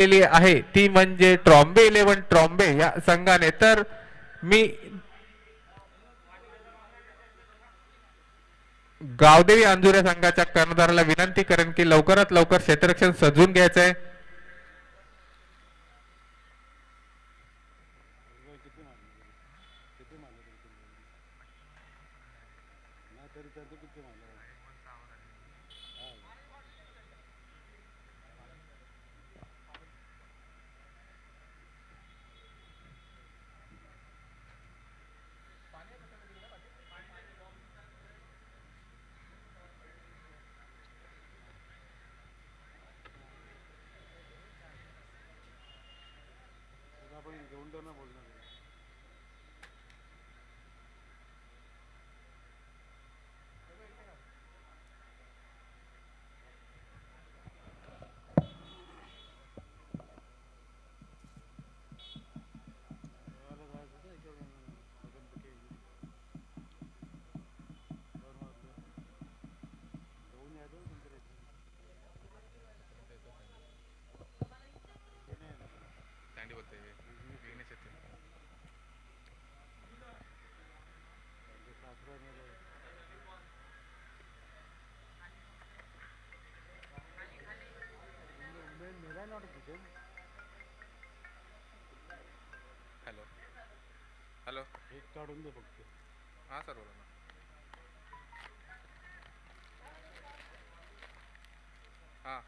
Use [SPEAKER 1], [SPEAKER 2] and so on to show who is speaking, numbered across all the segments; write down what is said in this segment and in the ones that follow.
[SPEAKER 1] आहे ती म्हणजे ट्रॉम्बे 11 ट्रॉम्बे या संघाने। तर मी गावदेवी अंजुरे संघाच्या कर्णधाराला विनंती करेन की लवकरात लवकर क्षेत्ररक्षण सजवून घ्यायचंय।
[SPEAKER 2] हॅलो हॅलो एक काढून दे फक्त। हां सर बोला ना। हां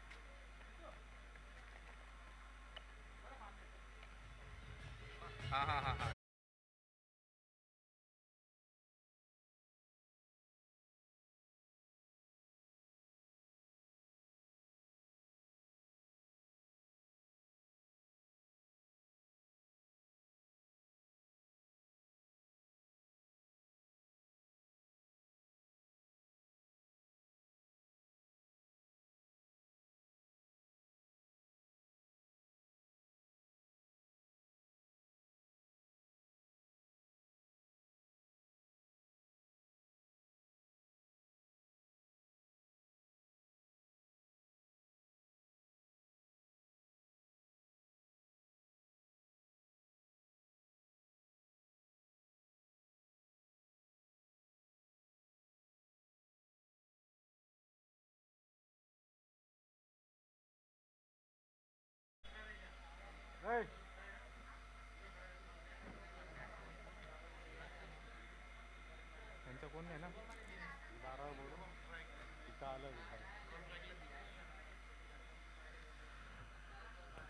[SPEAKER 2] हां हां हां हां त्यांचं कोण नाही ना।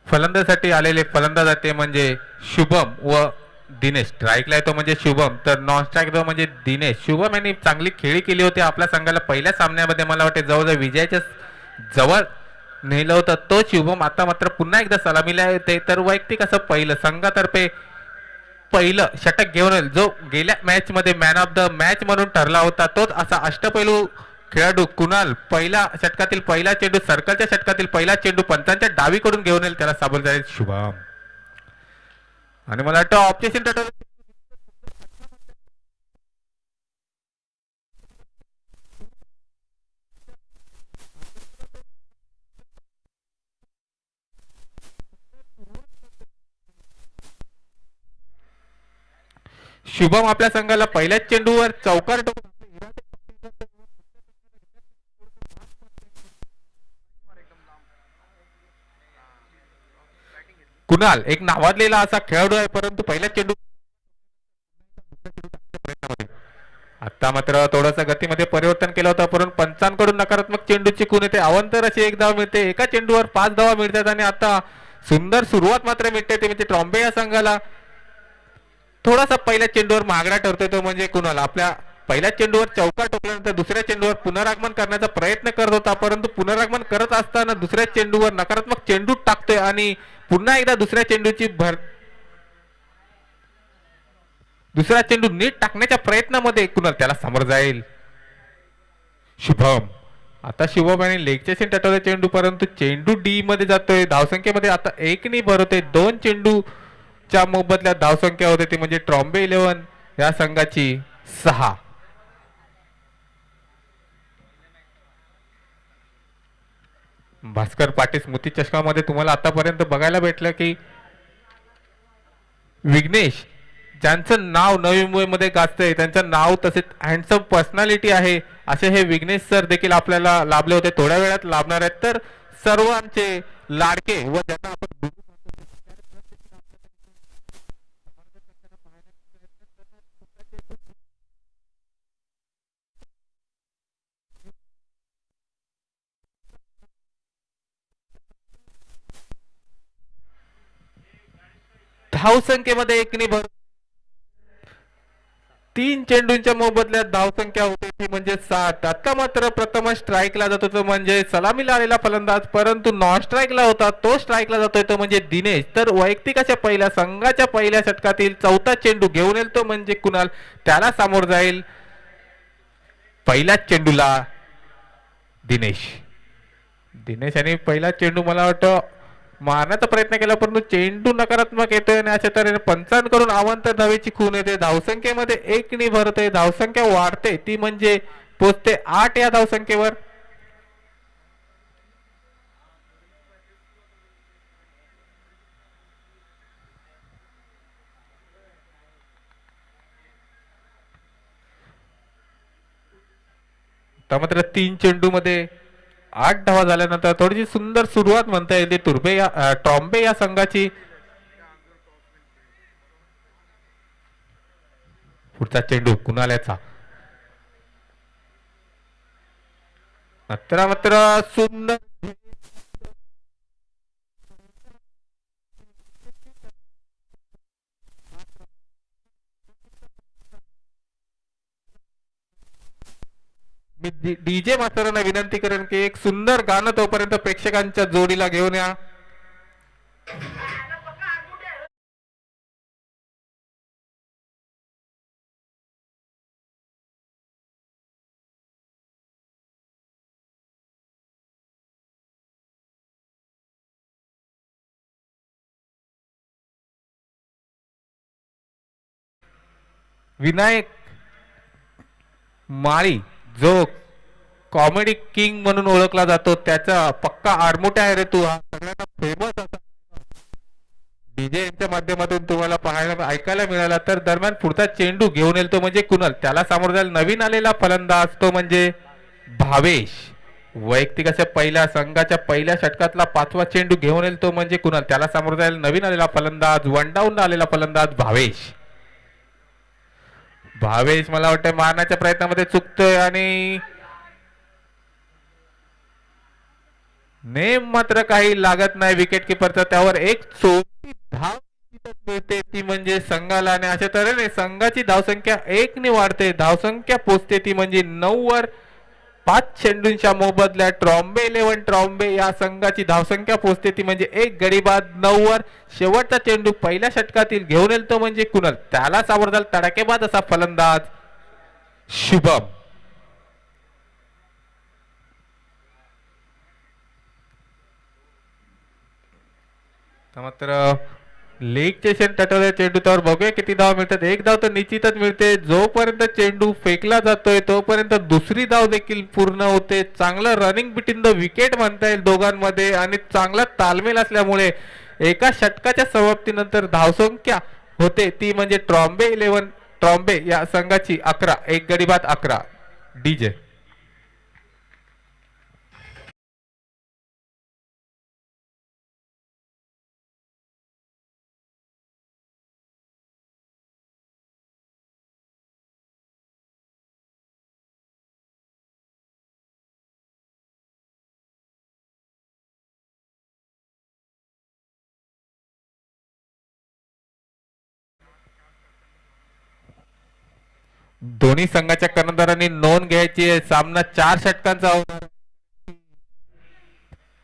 [SPEAKER 1] फलंदासाठी आलेले फलंदाज ते म्हणजे शुभम व दिनेश। स्ट्राईकला येतो म्हणजे शुभम, तर नॉन स्ट्राईक येतो म्हणजे दिनेश। शुभम यांनी चांगली खेळी केली होती आपल्या संघाला पहिल्या सामन्यामध्ये, मला वाटते जवळजवळ विजयाच्या जवळ नेलं होतं तो शुभम। आता मात्र पुन्हा एकदा सलामीला येते, तर वैयक्तिक असं पहिलं संघातर्फे पहिलं षटक घेऊन येईल जो गेल्या मॅच मध्ये मॅन ऑफ द मॅच म्हणून ठरला होता, तोच असा अष्टपैलू खेळाडू कुणाल पहिला षटकातील पहिला चेंडू, सर्कलच्या षटकातील पहिला चेंडू पंचांच्या डावीकडून घेऊन येईल, त्याला सामोरे जाईल शुभम। आणि मला वाटतं ऑब्जेक्शन टोटल शुभम आपल्या संघाला पहिल्याच चेंडूवर चौकार कुणाल एक नावाजलेला असा खेळाडू आहे, परंतु पहिल्या चेंडू आता मात्र थोडंसं गतीमध्ये परिवर्तन केलं होतं, परंतु पंचांकडून नकारात्मक चेंडू चुकून येते। अवंतर अशी एक धाव मिळते, एका चेंडूवर 5 धावा मिळतात आणि आता सुंदर सुरुवात मात्र मिळते ते म्हणजे ट्रॉम्बे या संघाला। थोडासा पहिल्या चेंडूवर महागडा ठरतोय तो म्हणजे कुणाल। आपल्या पहिल्या चेंडूवर चौकार ठोकल्यानंतर दुसऱ्या चेंडूवर पुनरागमन करण्याचा प्रयत्न करत होता, परंतु पुनरागमन करत असताना दुसऱ्या चेंडूवर नकारात्मक चेंडू टाकतोय आणि पुन्हा एकदा दुसऱ्या चेंडूची दुसरा चेंडू नीट टाकण्याच्या प्रयत्नामध्ये कुणाल त्याला समोर जाईल शुभम। आता शुभम यांनी लेगच्या सीन टटवले चेंडू, परंतु चेंडू डी मध्ये जातोय। धावसंख्येमध्ये आता 1 भर होते, 2 चेंडूच्या मोबदल्यात धावसंख्या होते ती म्हणजे ट्रॉम्बे 11 या संघाची 6। भास्कर पाटील स्मृती चषकामध्ये तुम्हाला आतापर्यंत बघायला भेटलं की विघ्नेश ज्यांचं नाव नवी मुंबईमध्ये गाजतंय, त्यांचं नाव तसेच हँडसम पर्सनॅलिटी आहे, असे हे विघ्नेश सर देखील आपल्याला लाभले होते, थोड्या वेळात लाभणार आहेत. तर सर्वांचे लाडके व ज्यांना आपण धावसंख्येमध्ये एकने भर 3 चेंडूंच्या मोबदल्यात धावसंख्या होती ती म्हणजे 7. आता मात्र प्रथम स्ट्राईकला जात होतो म्हणजे सलामीला आलेला फलंदाज, परंतु नॉन स्ट्राईकला होता तो स्ट्राईकला जातोय तो म्हणजे दिनेश. तर वैयक्तिक अशा पहिल्या संघाच्या पहिल्या षटकातील चौथा चेंडू घेऊन येईल तो म्हणजे कुणाल, त्याला सामोर जाईल पहिल्याच चेंडूला दिनेश. दिनेश यांनी पहिला चेंडू मला वाटतं मारण्याचा प्रयत्न केला, परंतु चेंडू नकारात्मक येतोय आणि अशा तऱ्हेने पंचांकडून अवांतर धावेची खून येते. धावसंख्येमध्ये एकने भरते, धावसंख्या वाढते ती म्हणजे पोचते 8 या धावसंख्येवर. मात्र 3 चेंडू मध्ये 8 धावा झाल्यानंतर थोडीशी सुंदर सुरुवात म्हणता येते ट्रॉम्बे या संघाची. पुढचा चेंडू कुणाल्याचा मात्र सुंदर मी डीजे मास्तरांना विनंती करेन की एक सुंदर गाणं तोपर्यंत प्रेक्षकांच्या जोडीला घेऊन या. विनायक माळी जो कॉमेडी किंग म्हणून ओळखला जातो, त्याचा पक्का आडमोठा आहे रे तू, हा सगळ्यांना फेमस असा डीजे यांच्या माध्यमातून तुम्हाला पाहायला ऐकायला मिळाला. तर दरम्यान पुढचा चेंडू घेऊन येईल तो म्हणजे कुणाल, त्याला सामोर जाईल नवीन आलेला फलंदाज तो म्हणजे भावेश. वैयक्तिक अशा पहिल्या संघाच्या पहिल्या षटकातला 5वा चेंडू घेऊन येईल तो म्हणजे कुणाल, त्याला सामोर जाईल नवीन आलेला फलंदाज वनडाऊन आलेला फलंदाज भावेश. भावेश मला वाटतं मारण्याच्या प्रयत्नामध्ये चुकतोय आणि नेम मात्र काही लागत नाही विकेट किपरचा, त्यावर एक चोटी धाव मिळते ती म्हणजे संघाला आणि अशा तऱ्हेने संघाची धावसंख्या 1 ने वाढते, धावसंख्या पोचते ती म्हणजे 9 वर. 5 चेंडूंच्या मोबदल्यात ट्रॉम्बे या संघाची धावसंख्या पोचते ती म्हणजे 1 गडी बाद 9 वर. शेवटचा चेंडू पहिल्या षटकातील घेऊन येईल तो म्हणजे कुणाल, त्याला सामोर जाईल तडाखेबाज असा फलंदाज शुभम. मात्र लेगचे शेण तटवले चेंडू, त्यावर बघूया किती धाव मिळतात. 1 धाव तर निश्चितच मिळते. जोपर्यंत चेंडू फेकला जातोय तोपर्यंत दुसरी धाव देखील पूर्ण होते. चांगलं रनिंग बिटवीन द विकेट म्हणता येईल दोघांमध्ये आणि चांगला तालमेल असल्यामुळे एका षटकाच्या समाप्तीनंतर धावसंख्या होते ती म्हणजे ट्रॉम्बे या संघाची 11, 1 गडी बाद 11. डीजे दोन्ही संघाच्या कर्णधारांनी नोंद घ्यायची आहे. सामना 4 षटकांचा होणार.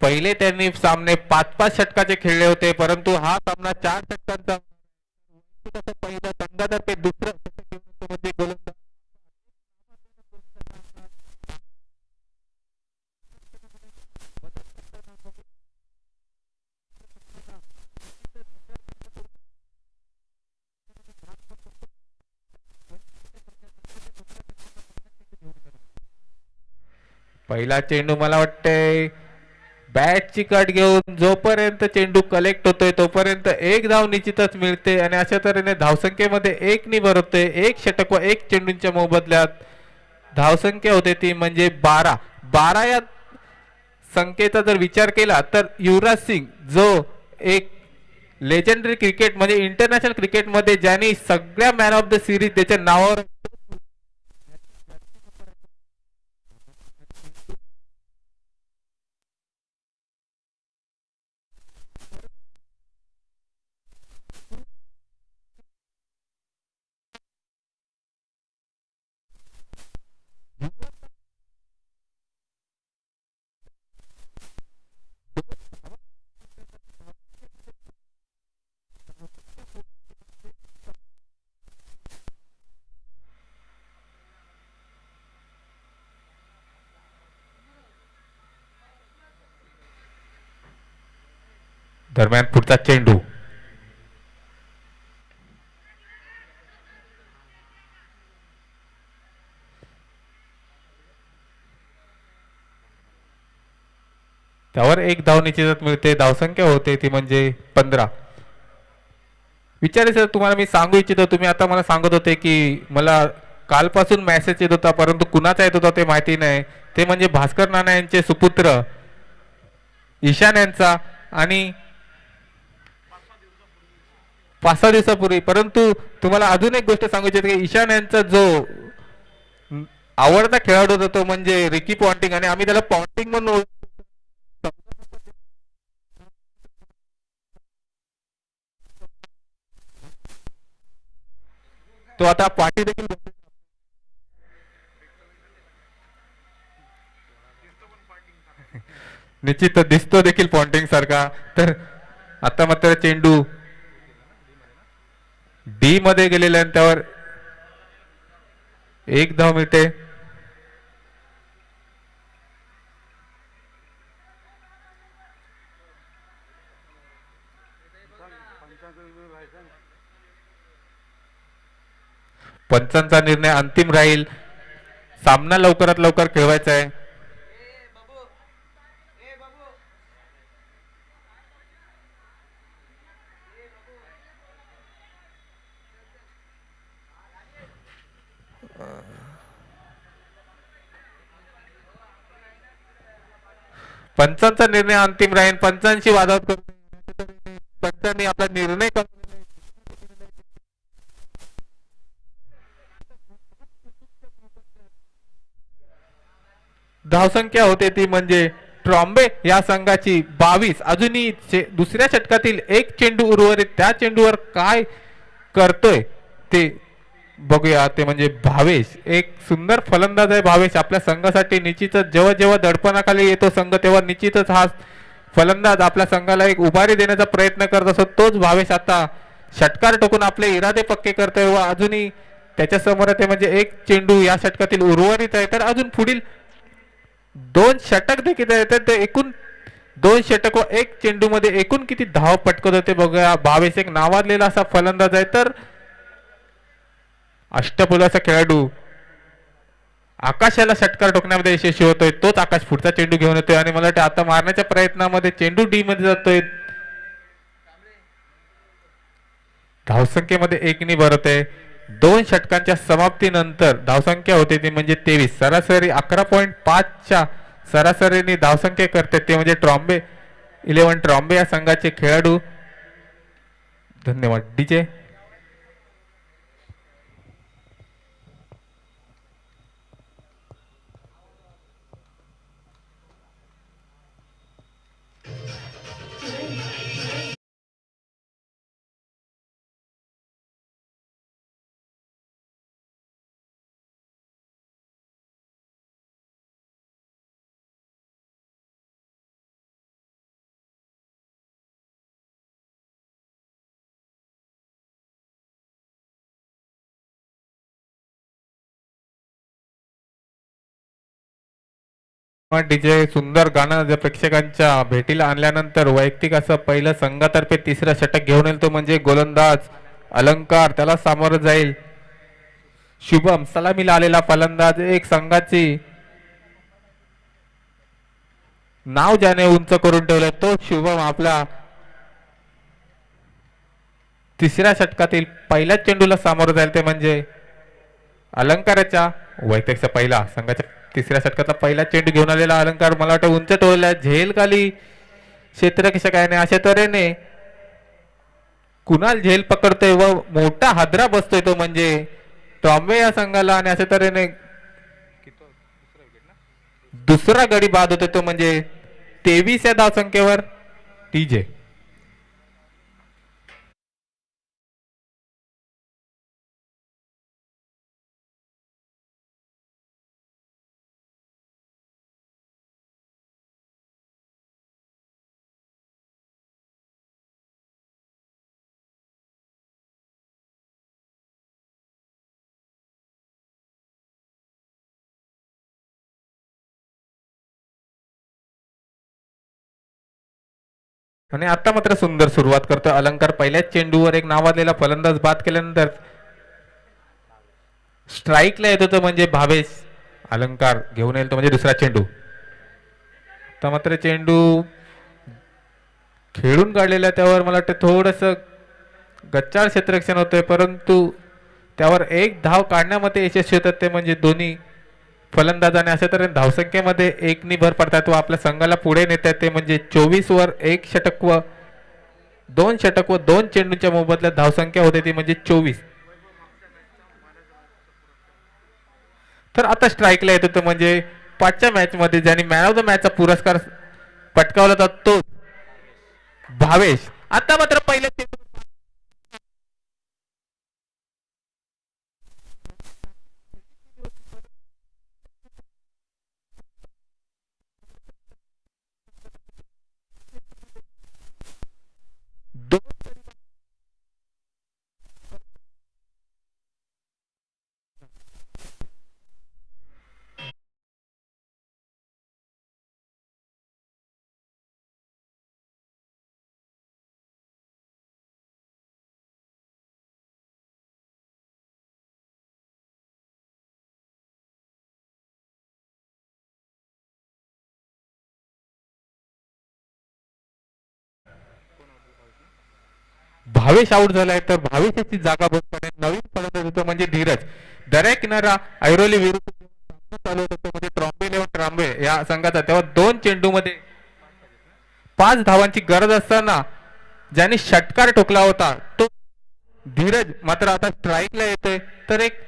[SPEAKER 1] पहिले त्यांनी सामने 5-5 षटकाचे खेळले होते, परंतु हा सामना 4 षटकांचा. पहिला संघातर्फे दुसरं म्हणजे गोलंदाज पहिला चेंडू मला वाटतंय बॅटची कट घेऊन जोपर्यंत चेंडू कलेक्ट होतोय तोपर्यंत एक धाव निश्चितच मिळते आणि अशा तऱ्हेने धावसंख्येमध्ये एक नि भरवते. एक षटक व एक चेंडूंच्या मोबदल्यात धावसंख्या होते ती म्हणजे 12. या संख्येचा जर विचार केला तर युवराज सिंग जो एक लेजेंडरी क्रिकेट म्हणजे इंटरनॅशनल क्रिकेटमध्ये ज्यांनी सगळ्या मॅन ऑफ द सिरीज त्याच्या नावावर दरम्यान पुढचा चेंडू त्यावर एक धाव निश्चितच मिळते. धावसंख्या होते ती म्हणजे 15. विचारे सर तुम्हाला मी सांगू इच्छितो तुम्ही आता मला सांगत होते की मला कालपासून मेसेज येत होता परंतु कुणाचा येत होता ते माहिती नाही. ते म्हणजे भास्कर नाना यांचे सुपुत्र ईशान यांचा आणि 5-6 दिवसापूर्वी. परंतु तुम्हाला अजून एक गोष्ट सांगू इच्छितो की ईशान यांचा जो आवडता खेळाडू होता तो म्हणजे रिकी पॉन्टिंग आणि आम्ही त्याला पॉन्टिंग म्हणून तो आता पाठी देखील निश्चित दिसतो देखील पॉन्टिंग सारखा. तर आता मात्र चेंडू डी मध्ये गेलेला आहे त्यावर एक धाव मिळते. पंचांचा निर्णय अंतिम राहील. सामना लवकरात लवकर खेळवायचा आहे. पंचांचा निर्णय अंतिम राहील. पंचांशी वादावाद करून पंचांनी आपला निर्णय धावसंख्या होते ती म्हणजे ट्रॉम्बे या संघाची 22. अजूनही दुसऱ्या षटकातील एक चेंडू उर्वरित त्या चेंडूवर काय करतोय ते बघूया. ते म्हणजे भावेश एक सुंदर फलंदाज आहे. भावेश आपल्या संघासाठी निश्चितच जेव्हा जेव्हा दडपणाखाली येतो संघ तेव्हा निश्चितच हा फलंदाज आपल्या संघाला एक उभारी देण्याचा प्रयत्न करत असतो. तोच भावेश आता षटकार टोकून आपले इरादे पक्के करतोय व अजूनही त्याच्या समोर ते म्हणजे एक चेंडू या षटकातील उर्वरित आहे. तर अजून पुढील 2 षटक देखील आहेत. तर एकूण 2 षटक व एक चेंडू मध्ये एकूण किती धाव पटकत होते बघूया. भावेश एक नावाजलेला असा फलंदाज आहे. तर अष्टपैलूचा खेळाडू आकाशाला षटकार टोकण्यामध्ये यशस्वी होतोय. तोच आकाश पुढचा चेंडू घेऊन येतोय आणि मला वाटतं आता मारण्याच्या प्रयत्नामध्ये चेंडू डी मध्ये जातोय. धावसंख्येमध्ये एक नि भरत आहे. 2 षटकांच्या समाप्तीनंतर धावसंख्या होते ती म्हणजे 23. सरासरी 11.5च्या सरासरीने धावसंख्या करते ते म्हणजे ट्रॉम्बे 11 ट्रॉम्बे या संघाचे खेळाडू. धन्यवाद डीजे. डीजे सुंदर गाणं जे प्रेक्षकांच्या भेटीला आणल्यानंतर वैयक्तिक असं पहिलं संघातर्फे तिसरं षटक घेऊन येईल तो म्हणजे गोलंदाज अलंकार. त्याला सामोरं जाईल शुभम. सलामीला आलेला फलंदाज एक संघाची नाव ज्याने उंच करून ठेवलं तो शुभम आपला तिसऱ्या षटकातील पहिल्याच चेंडूला सामोरं जाईल ते म्हणजे अलंकाराच्या वैतेकचा पहिला संघाच्या तिसऱ्या षटकातला पहिला चेंडू घेऊन आलेला अलंकार मला वाटतं उंच टोळला झेल खाली क्षेत्ररक्षकाने अशा तऱ्हेने कुणाल झेल पकडतोय व मोठा हादरा बसतोय तो म्हणजे ट्रॉम्बे या संघाला आणि अशा तऱ्हेने दुसरा गडी बाद होतो तो म्हणजे 23 या धावसंख्येवर टीजे. आणि आता मात्र सुंदर सुरुवात करतो अलंकार पहिल्याच चेंडूवर एक नावाजलेला फलंदाज बाद केल्यानंतर स्ट्राईकला येत होतं म्हणजे भावेश अलंकार घेऊन येईल तो म्हणजे दुसरा चेंडू. आता मात्र चेंडू खेळून काढलेला त्यावर मला वाटतं थोडस गच्चाळ क्षेत्ररक्षण होतंय परंतु त्यावर एक धाव काढण्यामध्ये यशस्वी होतात ते म्हणजे दोन्ही फलंदाजाने अशा तऱ्हेने धावसंख्येमध्ये एकनी भर पडतात व आपल्या संघाला पुढे नेतात ते म्हणजे 24 वर एक षटक व 2 षटक व 2 चेंडूंच्या मोबदल्यात धावसंख्या होते ती म्हणजे 24. तर आता स्ट्राईकला येत होतं म्हणजे 5च्या मॅच मध्ये ज्यांनी मॅन ऑफ द मॅचचा पुरस्कार पटकावला होता तो भावेश. आता मात्र पहिल्या चेंडू भावेश आउट झालाय तर भावेशाची जागा बसताना नवीन फलंदाज होतो म्हणजे धीरज. दर्या किनारा ऐरोली विरुद्ध चालू होतो म्हणजे ट्रॉम्बे या संघाचा तेव्हा 2 चेंडू मध्ये 5 धावांची गरज असताना ज्याने षटकार ठोकला होता तो धीरज मात्र आता स्ट्राईकला येतोय. तर एक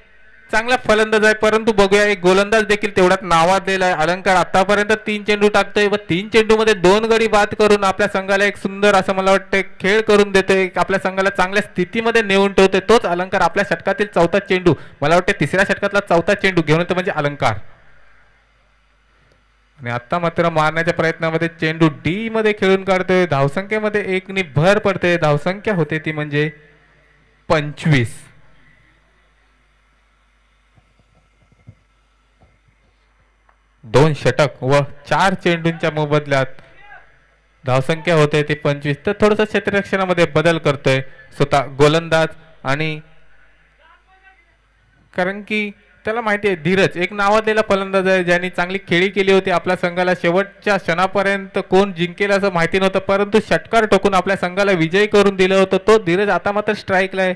[SPEAKER 1] चांगला फलंदाज आहे परंतु बघूया एक गोलंदाज देखील तेवढ्यात नावाजलेला आहे. अलंकार आतापर्यंत 3 चेंडू टाकतोय व 3 चेंडू मध्ये 2 गडी बाद करून आपल्या संघाला एक सुंदर असं मला वाटतं खेळ करून देतोय आपल्या संघाला चांगल्या स्थितीमध्ये नेऊन ठेवतोय. तोच अलंकार आपल्या षटकातील चौथा चेंडू मला वाटतं तिसऱ्या षटकातला चौथा चेंडू घेऊन येतो म्हणजे अलंकार. आणि आता मात्र मारण्याच्या प्रयत्नामध्ये चेंडू डी मध्ये खेळून काढतोय धावसंख्येमध्ये एकनी भर पडते धावसंख्या होते ती म्हणजे 25. दोन षटक व 4 चेंडूंच्या मोबदल्यात धावसंख्या होते ती 25. तर थोडस क्षेत्ररक्षणामध्ये बदल करतोय स्वतः गोलंदाज आणि कारण की त्याला माहिती आहे धीरज एक नावाजलेला फलंदाज आहे ज्यांनी चांगली खेळी केली होती आपल्या संघाला शेवटच्या क्षणापर्यंत कोण जिंकेल असं माहिती नव्हतं परंतु षटकार ठोकून आपल्या संघाला विजयी करून दिलं होतं तो धीरज आता मात्र स्ट्राईकला आहे.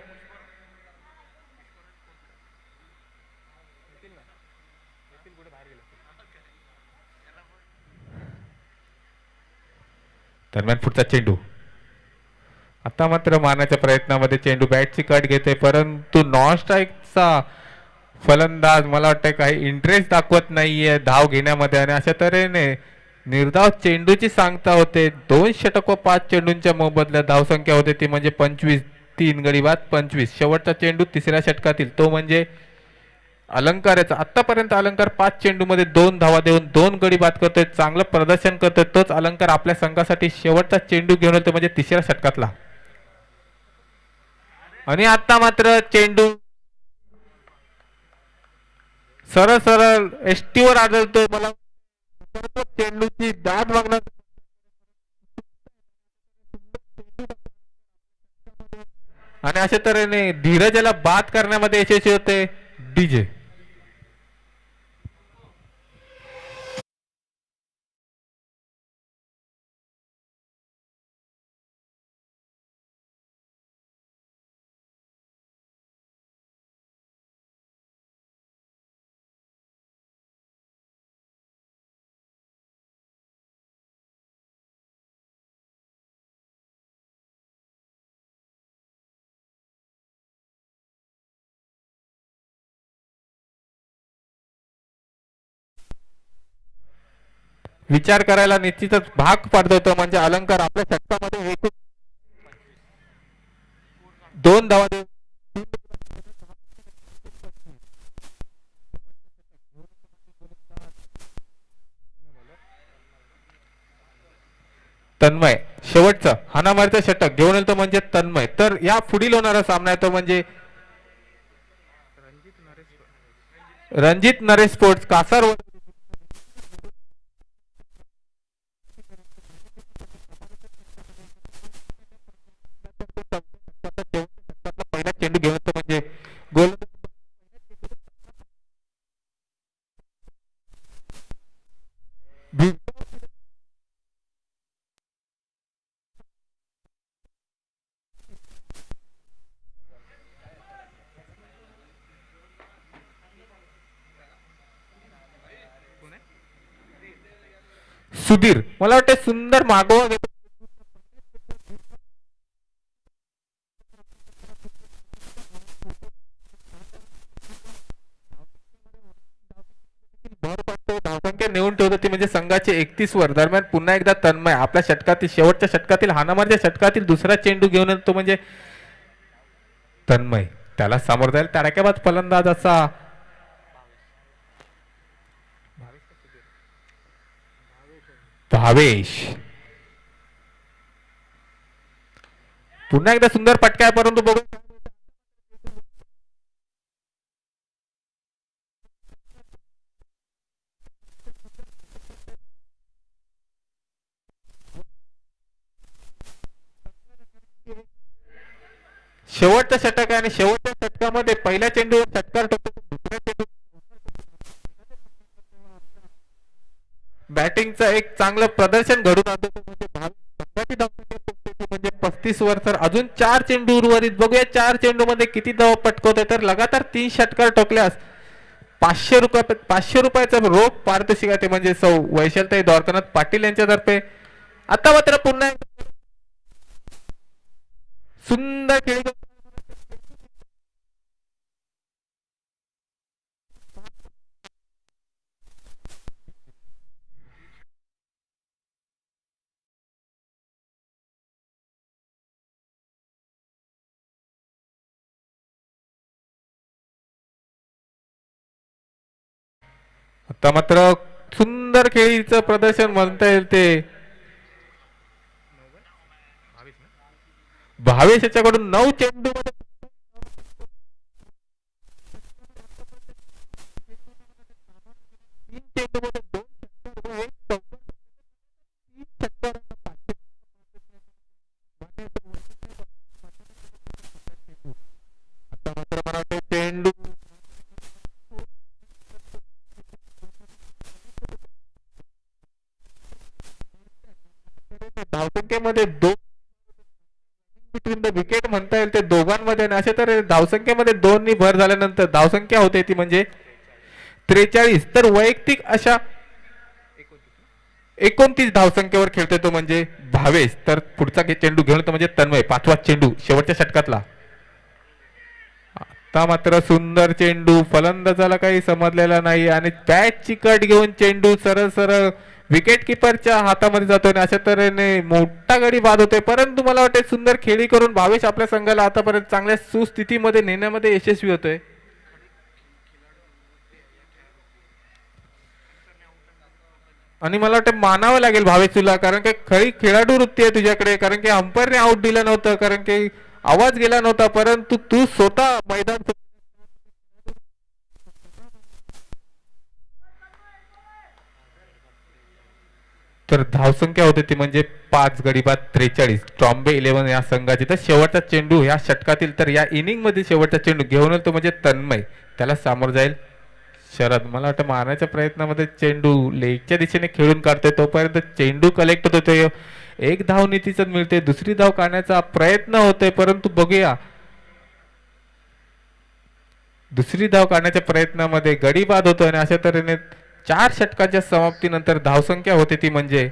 [SPEAKER 1] दरम्यान पुढचा चेंडू आता मात्र मारण्याच्या प्रयत्नामध्ये चेंडू बॅटची कट घेते परंतु नॉन स्ट्राईकचा फलंदाज मला वाटतं काही इंटरेस्ट दाखवत नाहीये धाव घेण्यामध्ये आणि अशा तऱ्हेने निर्धाव चेंडूची सांगता होते 2 षटक व 5 चेंडूंच्या मोबदल्यात धावसंख्या होते ती म्हणजे 25. 3 गडी बाद 25. शेवटचा चेंडू तिसऱ्या षटकातील तो म्हणजे अलंकाराचा. आतापर्यंत अलंकार 5 चेंडू मध्ये 2 धावा देऊन 2 गडी बाद करतोय चांगलं प्रदर्शन करतोय तोच अलंकार आपल्या संघासाठी शेवटचा चेंडू घेऊन येतो म्हणजे तिसऱ्या षटकातला. आणि आता मात्र चेंडू सरळ सरळ एसटी वर आढळतोय मला चेंडूची दाद मागणार आणि अशा तऱ्हेने धीरजला बाद करण्यामध्ये यशस्वी होते डीजे. विचार करायला निश्चितच भाग पाडतो तो म्हणजे अलंकार आपल्या षटकामध्ये एकूण 2 धावा देऊन तन्मय शेवटचं हाणामारीचं षटक घेऊन येतो म्हणजे तन्मय. तर या पुढील होणारा सामना आहे तो म्हणजे रणजित नरेश स्पोर्ट्स कासार पहिला चेंडू घेऊन येतो म्हणजे गोल सुधीर मला वाटतं सुंदर मागोवा घेतो. भर पडतो धावसंख्या नेऊन ठेवतो ती म्हणजे संघाचे 31 वर. दरम्यान पुन्हा एकदा तन्मय आपल्या षटकातील शेवटच्या षटकातील हाणामारीच्या षटकातील दुसरा चेंडू घेऊन येतो म्हणजे तन्मय त्याला सामोरं जाईल तडाख्याबाद फलंदाज असा भावेश. पुन्हा एकदा सुंदर पटका आहे परंतु बघू शेवटचं षटक आहे आणि शेवटच्या षटकामध्ये पहिल्या चेंडूवर षटकार ठोकतो दुसऱ्या चेंडू बॅटिंगचं एक चांगलं प्रदर्शन घडून आणतो म्हणजे संघाची धावसंख्या म्हणजे 35 वर. तर अजून 4 चेंडू उर्वरित बघूया 4 चेंडू मध्ये किती धाव पटकवते. तर लगातार 3 षटकार ठोकल्यास 500 रुपयाचा रोख पारितोषिक आहे ते म्हणजे सौ वैशालताई द्वारकानाथ पाटील यांच्यातर्फे. आता मात्र पुन्हा सुंदर खेळी आता मात्र सुंदर खेळीचं प्रदर्शन म्हणता येईल ते भावेश याच्याकडून 9 चेंडू मध्ये 3 चेंडू मध्ये 2 षटकार व 1 चौकार. 3 षटकार आता मात्र मला वाटतं चेंडू धावसंख्येमध्ये 2 बिटवीन द विकेट म्हणता येईल ते दोघांमध्ये. अशा तर धावसंख्येमध्ये 2 नी भर झाल्यानंतर धावसंख्या होते ती म्हणजे 43. तर वैयक्तिक अशा 29 धावसंख्येवर खेळतोय तो म्हणजे भावेश. तर पुढचा चेंडू घेऊन तो म्हणजे तन्मय 5वा चेंडू शेवटच्या षटकातला. आता मात्र सुंदर चेंडू फलंदाजाला काही समजलेला नाही आणि बॅटची कट घेऊन चेंडू सरळ सरळ विकेट किपरच्या हातामध्ये जातोय. अशा तऱ्हेने मोठा गडी बाद होतोय परंतु मला वाटते सुंदर खेळी करून भावेश आपल्या संघाला आतापर्यंत चांगल्या सुस्थितीमध्ये नेण्यामध्ये यशस्वी होतोय. आणि मला वाटतं मानावं लागेल भावेश तुला कारण की खरी खेळाडू वृत्ती आहे तुझ्याकडे. कारण की अंपायरने आउट दिलं नव्हतं कारण की आवाज गेला नव्हता परंतु तू स्वतः मैदान तर धावसंख्या होते ती म्हणजे 5 गडी बाद 43 ट्रॉम्बे 11 या संघाची. तर शेवटचा चेंडू या षटकातील तर या इनिंग मध्ये शेवटचा चेंडू घेऊन तो म्हणजे तन्मय त्याला सामोर जाईल शरद. मला वाटतं मारण्याच्या प्रयत्नामध्ये चेंडू लेगच्या दिशेने खेळून काढतोय तोपर्यंत चेंडू कलेक्ट होतोय. एक धाव नीतीच मिळते दुसरी धाव काढण्याचा प्रयत्न होतोय परंतु बघूया दुसरी धाव काढण्याच्या प्रयत्नामध्ये गडी बाद होतोय आणि अशा तऱ्हेने 4 षटकाच्या समाप्तीनंतर धावसंख्या होते ती म्हणजे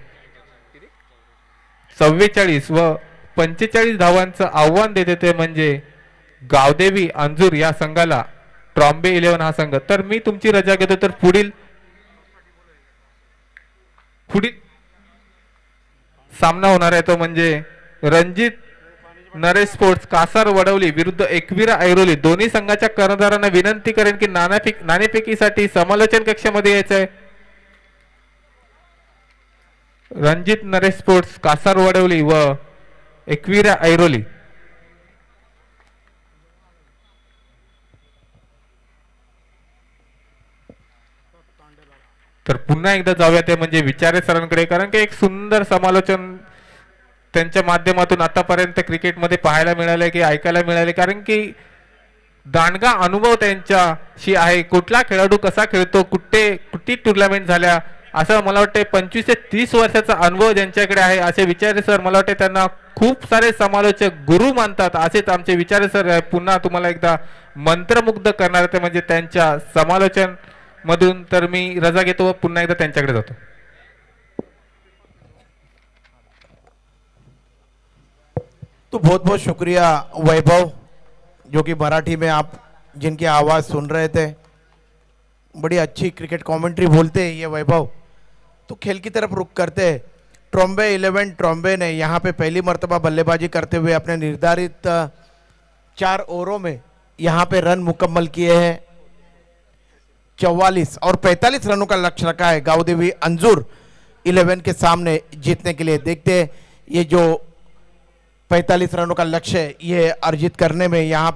[SPEAKER 1] 44 व 45 धावांचं आव्हान देते ते म्हणजे गावदेवी अंजूर या संघाला ट्रॉम्बे 11 हा संघ. तर मी तुमची रजा घेतो तर पुढील सामना होणार आहे तो म्हणजे रणजित नरेश स्पोर्ट्स कासार वडवली विरुद्ध एकविरा ऐरोली. दोन्ही संघाच्या कर्णधारांना विनंती करेन की नाणेफेकीसाठी समालोचन कक्षामध्ये यायचं आहे. रणजित नरेश स्पोर्ट्स कासार वडवली व एकविरा ऐरोली. तर पुन्हा एकदा जाऊया ते म्हणजे विचारे सरांकडे, कारण की एक सुंदर समालोचन त्यांच्या माध्यमातून आतापर्यंत क्रिकेटमध्ये पाहायला मिळाले की ऐकायला मिळाले, कारण की दांडगा अनुभव त्यांच्याशी आहे. कुठला खेळाडू कसा खेळतो, कुठे टुर्नामेंट झाल्या, असं मला वाटतं 25 ते 30 वर्षाचा अनुभव ज्यांच्याकडे आहे असे विचारे सर मला वाटते त्यांना खूप सारे समालोचक गुरु मानतात. असेच आमचे विचारे सर पुन्हा तुम्हाला एकदा मंत्रमुग्ध करणार ते म्हणजे त्यांच्या समालोचन मधून. तर मी रजा घेतो व पुन्हा एकदा त्यांच्याकडे जातो.
[SPEAKER 3] तो बहुत बहुत शुक्रिया वैभव, जो कि मराठी में आप जिनकी आवाज़ सुन रहे थे. बड़ी अच्छी क्रिकेट कमेंट्री बोलते हैं ये वैभव. तो खेल की तरफ रुख करते हैं. ट्रॉम्बे 11 ट्रॉम्बे ने यहाँ पे पहली मर्तबा बल्लेबाजी करते हुए अपने निर्धारित 4 ओवरों में यहाँ पे रन मुकम्मल किए हैं. 44 और 45 रनों का लक्ष्य रखा है गावदेवी अंजुर 11 के सामने जीतने के लिए. देखते हैं ये जो 45 रनों का लक्ष्य है ये अर्जित करने में यहाँ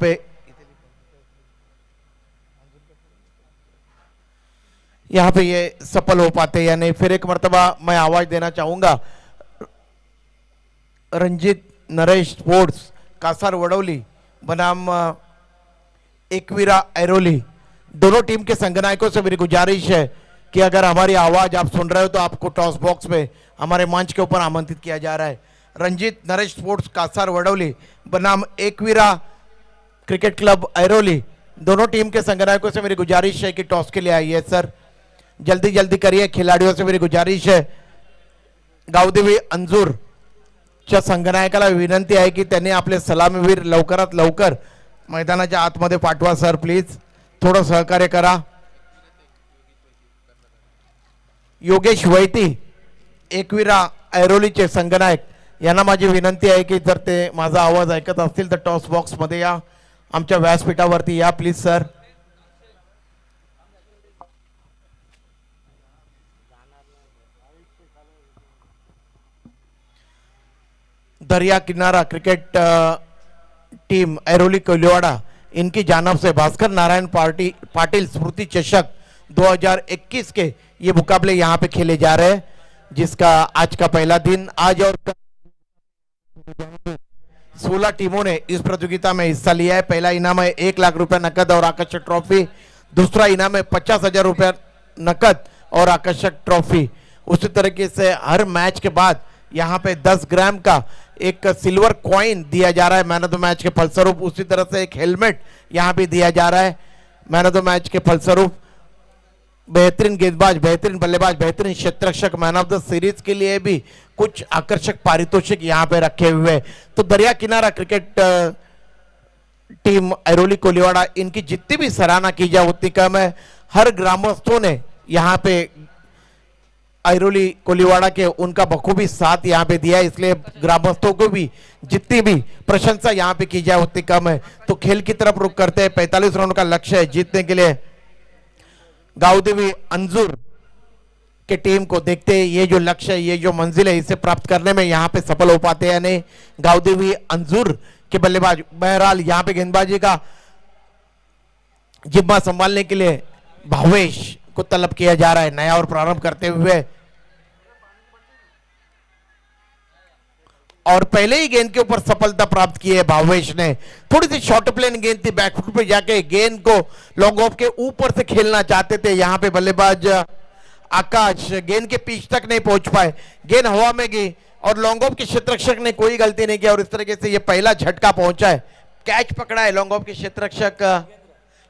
[SPEAKER 3] पे ये सफल हो पाते या नहीं. फिर एक मर्तबा मैं आवाज देना चाहूंगा रंजित नरेश स्पोर्ट्स कासार वडवली बनाम एकवीरा ऐरोली, दोनों टीम के संगनायकों से मेरी गुजारिश है कि अगर हमारी आवाज आप सुन रहे हो तो आपको टॉस बॉक्स में हमारे मंच के ऊपर आमंत्रित किया जा रहा है. रंजित नरेश स्पोर्ट्स कासार वडवली बनाम एकवीरा क्रिकेट क्लब ऐरोली, दोनों टीम के संगनायकों से मेरी गुजारिश है कि टॉस के लिए आइए. सर जल्दी जल्दी करिए. खिलाड़ियों से मेरी गुजारिश है. गावदेवी अंजूरच्या संगनायकाला विनंती आहे की त्यांनी आपले सलामीवीर लवकरात लवकर मैदानाच्या आतमध्ये पाठवा. सर प्लीज थोडं सहकार्य करा. योगेश वैती एकवीरा ऐरोलीचे संगनायक यांना माझी विनंती आहे की जर ते माझा आवाज ऐकत असतील तर टॉस बॉक्स मध्ये या, आमच्या व्यासपीठावरती या प्लीज. सर दरिया किनारा क्रिकेट टीम ऐरोली कोलिवाड़ा इनकी जानब से भास्कर नारायण पाटिल स्मृति चषक 2021 के ये मुकाबले यहाँ पे खेले जा रहे हैं, जिसका आज का पहला दिन. आज और 16 टीमों ने इस प्रतियोगिता में हिस्सा लिया है. पहला इनाम है 1 लाख रुपया नकद और आकर्षक ट्रॉफी. दूसरा इनाम है 50,000 रुपया नकद और आकर्षक ट्रॉफी. उसी तरीके से हर मैच के बाद यहाँ पे 10 ग्राम का एक सिल्वर कॉइन दिया जा रहा है मैन ऑफ द मैच के फलस्वरूप. उसी तरह से एक हेलमेट यहाँ पे दिया जा रहा है मैन ऑफ द मैच के फलस्वरूप. बेहतरीन गेंदबाज, बेहतरीन बल्लेबाज, बेहतरीन क्षेत्ररक्षक मैन ऑफ द सीरीज के लिए भी कुछ आकर्षक पारितोषिक यहाँ पे रखे हुए हैं. तो दरिया किनारा क्रिकेट टीम ऐरोली कोलिवाड़ा, इनकी जितनी भी सराहना की जाए उतनी कम है. हर ग्रामस्थों ने यहाँ पे ऐरोली कोलिवाड़ा के उनका बखूबी साथ यहाँ पे दिया है, इसलिए ग्रामस्थों को भी जितनी भी प्रशंसा यहाँ पे की जाए उतनी कम है. तो खेल की तरफ रुख करते हैं. 45 रनों का लक्ष्य है जीतने के लिए. गावदेवी अंजुर के टीम को देखते हैं ये जो लक्ष्य है, ये जो मंजिल है, इसे प्राप्त करने में यहाँ पे सफल हो पाते हैं या नहीं. गावदेवी अंजुर के बल्लेबाज बहरहाल यहाँ पे गेंदबाजी का जिम्मा संभालने के लिए भावेश को तलब किया जा रहा है. नया और प्रारंभ करते हुए और पहले ही गेंद के ऊपर सफलता प्राप्त की है भावेश ने. थोड़ी सी शॉर्ट प्लेन गेंद थी, बैकफुट पे जाके गेंद को लॉन्ग ऑफ के ऊपर से खेलना चाहते थे. यहाँ पे बल्लेबाज आकाश गेंद के पिच तक नहीं पहुंच पाए, गेंद हवा में गई और लॉन्ग ऑफ के क्षेत्ररक्षक ने कोई गलती नहीं किया और इस तरीके से ये पहला झटका पहुंचा है. कैच पकड़ा है लॉन्ग ऑफ के क्षेत्ररक्षक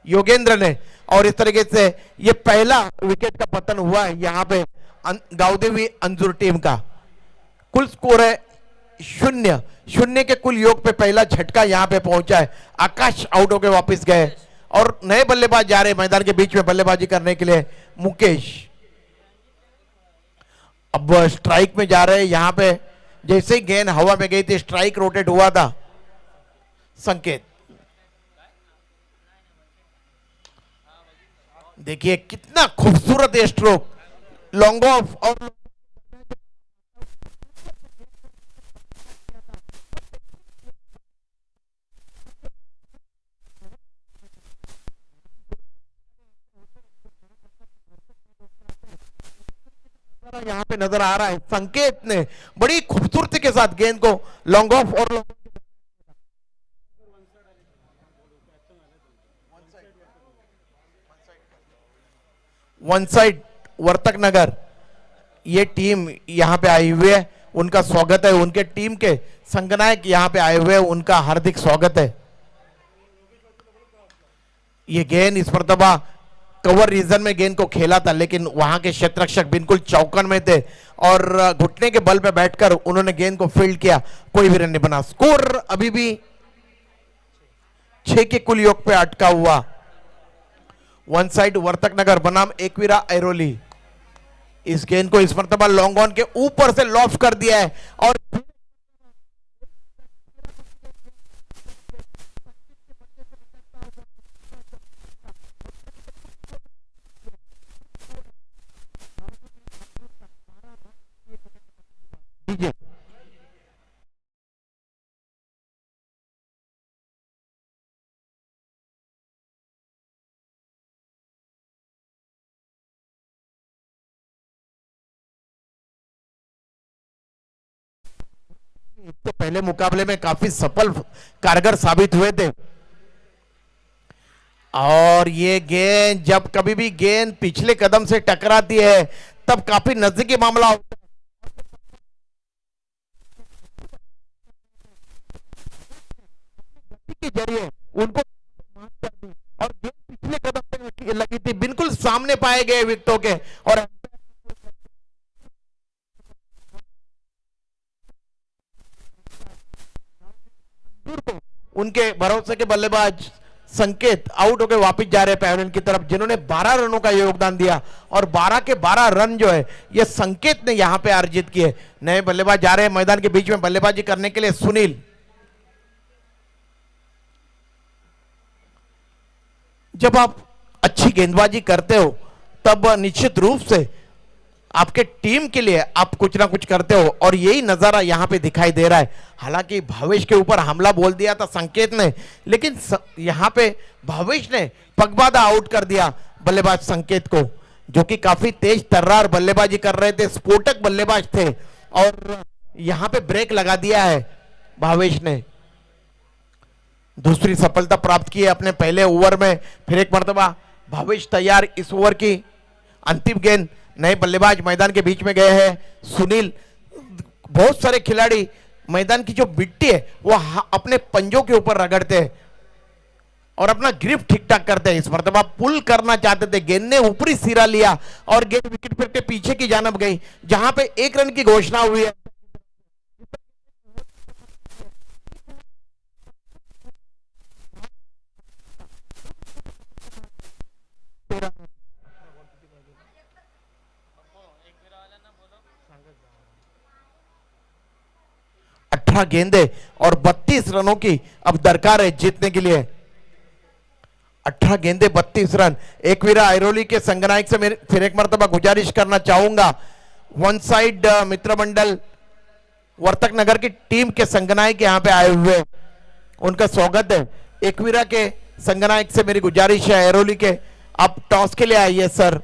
[SPEAKER 3] योगेंद्र ने और इस तरीके से ये पहला विकेट का पतन हुआ है यहाँ पे गावदेवी अंजुर टीम का. कुल स्कोर है 0-0 के कुल योग पे पहला झटका यहाँ पे पहुंचा है. आकाश आउट होकर वापस गए और नए बल्लेबाज जा रहे मैदान के बीच में बल्लेबाजी करने के लिए. मुकेश अब स्ट्राइक में जा रहे हैं यहां पे। जैसे ही गेंद हवा में गई थी स्ट्राइक रोटेट हुआ था। संकेत देखिए कितना खूबसूरत है स्ट्रोक, लॉन्ग ऑफ। और यहां पे नजर आ रहा है संकेत ने बड़ी खूबसूरती के साथ गेंद को लॉन्ग ऑफ और वन साइड वर्तक नगर। ये टीम यहां पे आई हुई है, उनका स्वागत है। उनके टीम के संगनायक यहां पे आए हुए हैं, उनका हार्दिक स्वागत है। ये गेंद इस मर्तबा कवर रीजन में गेंद को खेला था, लेकिन वहां के क्षेत्ररक्षक बिल्कुल चौकन में थे और घुटने के बल पे बैठकर उन्होंने गेंद को फील्ड किया। कोई भी रन नहीं बना। स्कोर अभी भी 6 के कुल योग पे अटका हुआ। वन साइड वर्तक नगर बनाम एकवीरा ऐरोली। इस गेंद को इस मर्तबा लॉन्ग ऑन के ऊपर से लॉफ कर दिया है और तो पहले मुकाबले में काफी सफल कारगर साबित हुए थे। और ये गेंद जब कभी भी गेंद पिछले कदम से टकराती है तब काफी नजदीकी मामला होता है। के जरिए उनको और गेंद पिछले कदम पे लगी थी, बिल्कुल सामने पाए गए विकेटों के। और उनके भरोसे के बल्लेबाज संकेत आउट होकर वापस जा रहे हैं पैवेलियन की तरफ, जिन्होंने 12 रनों का योगदान दिया और 12 के 12 रन जो है ये संकेत ने यहां पे अर्जित किए। नए बल्लेबाज जा रहे हैं मैदान के बीच में बल्लेबाजी करने के लिए। सुनील, जब आप अच्छी गेंदबाजी करते हो तब निश्चित रूप से आपके टीम के लिए आप कुछ ना कुछ करते हो और यही नजारा यहां पे दिखाई दे रहा है। हालांकि भावेश के ऊपर हमला बोल दिया था संकेत ने, लेकिन यहां पे भावेश ने पगबादा आउट कर दिया बल्लेबाज संकेत को, जो कि काफी तेज तर्रार बल्लेबाजी कर रहे थे, स्फोटक बल्लेबाज थे। और यहां पे ब्रेक लगा दिया है भावेश ने। दूसरी सफलता प्राप्त की है अपने पहले ओवर में। फिर एक मर्तबा भावेश तैयार। इस ओवर की अंतिम गेंद नए बल्लेबाज मैदान के बीच में गए हैं सुनील। बहुत सारे खिलाड़ी मैदान की जो मिट्टी है वो अपने पंजों के ऊपर रगड़ते हैं और अपना ग्रिप ठीक ठाक करते हैं। इस मर्तबा पुल करना चाहते थे, गेंद ने ऊपरी सिरा लिया और गेंद विकेट पर के पीछे की जानब गई, जहां पे 1 रन की घोषणा हुई है। गेंदे और 32 रनों की अब दरकार है जीतने के लिए। 18 गेंदे 32 रन। एकवीरा ऐरोली के संगनायक से फिर एक मर्तबा गुजारिश करना चाहूंगा, वन साइड मित्र मंडल वर्तक नगर की टीम के संगनायक यहां पे आए हुए, उनका स्वागत है। एकवीरा के संगनायक से मेरी गुजारिश है ऐरोली के, आप टॉस के लिए आइए सर।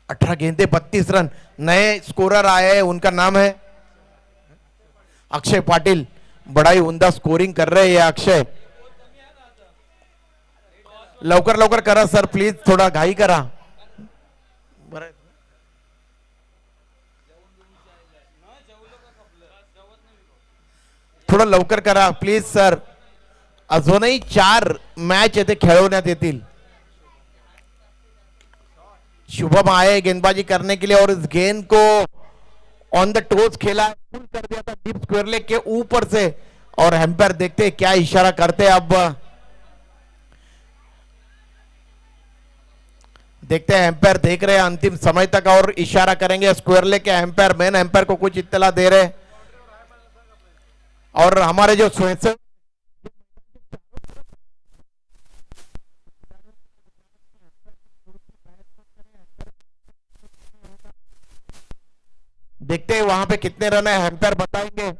[SPEAKER 3] 18 गेंदे 32 रन। नए स्कोरर आए हैं, उनका नाम है अक्षय पाटिल। बड़ा ही उमदा स्कोरिंग कर रहे हैं अक्षय। लवकर लवकर करा सर प्लीज, थोड़ा घाई करा। थोडं लवकर करा प्लीज सर, अजूनही 4 मॅच येथे खेळवण्यात येतील. शुभम आए गेंदबाजी करने के लिए और इस गेंद को ऑन द टोज खेला, पुल कर दिया था डीप स्क्वायर लेग के ऊपर से, और एम्पायर देखते क्या इशारा करते हैं. अब देखते हैं, एम्पायर देख रहे हैं अंतिम समय तक और इशारा करेंगे स्क्वायर लेके। एम्पायर मेन एम्पायर को कुछ इत्तला दे रहे हैं और हमारे जो स्वयं देखते हैं वहां पे कितने रन है, एम्पायर बताएंगे।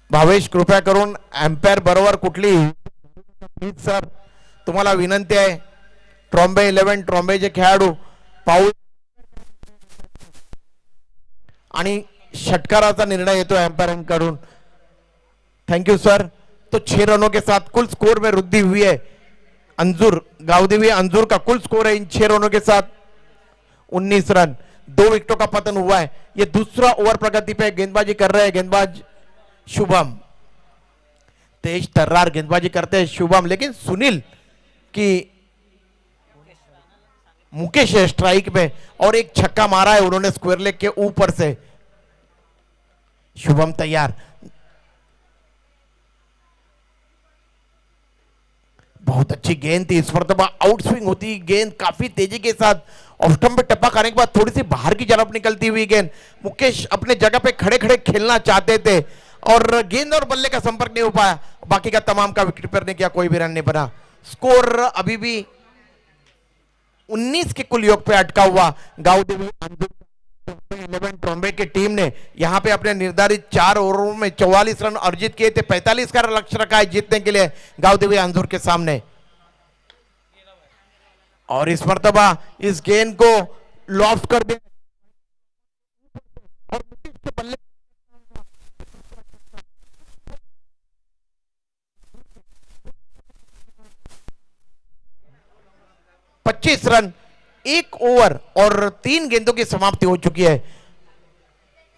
[SPEAKER 3] भावेश कृपया करून एम्पायर बरोबर कुठली प्लीज सर तुम्हाला विनंती आहे। ट्रॉम्बे 11 ट्रॉम्बेचे खेळाडू पाऊल आणि षटकाराचा निर्णय येतो एम्पायरिंग कडून। Thank you sir. तो 6 रनों के साथ कुल स्कोर में वृद्धि हुई है। अंजुर गावदेवी अंजुर का कुल स्कोर है इन 6 रनों के साथ 19 रन। 2 विकेटों का पतन हुआ है। ये दूसरा ओवर प्रगति पे गेंदबाजी कर रहे हैं गेंदबाज शुभम। तेज तर्रार गेंदबाजी करते हैं शुभम, लेकिन सुनील की मुकेश है स्ट्राइक में और एक छक्का मारा है उन्होंने स्क्वायर लेग के ऊपर से। शुभम तैयार, बहुत अच्छी गेंद थी इस मरतबा। आउट स्विंग होती गेंद काफी तेजी के साथ ऑफ स्टंप पे टप्पा खाने के बाद थोड़ी सी बाहर की तरफ निकलती हुई गेंद। मुकेश अपने जगह पे खड़े खड़े खेलना चाहते थे और गेंद और बल्ले का संपर्क नहीं हो पाया। बाकी का तमाम का विकेट पर नहीं किया, कोई भी रन नहीं बना। स्कोर अभी भी 19 के कुल योग पे अटका हुआ। गावदेवी 11 ट्रॉम्बे की टीम ने यहां पे अपने निर्धारित 4 ओवरों में 44 रन अर्जित किए थे। 45 का लक्ष्य रखा है जीतने के लिए गावदेवी अंजुर के सामने। और इस मर्तबा इस गेंद को लॉफ्ट कर दिया और मुकेश के बल्ले 25 रन 1 ओवर और 3 गेंदों की समाप्ति हो चुकी है।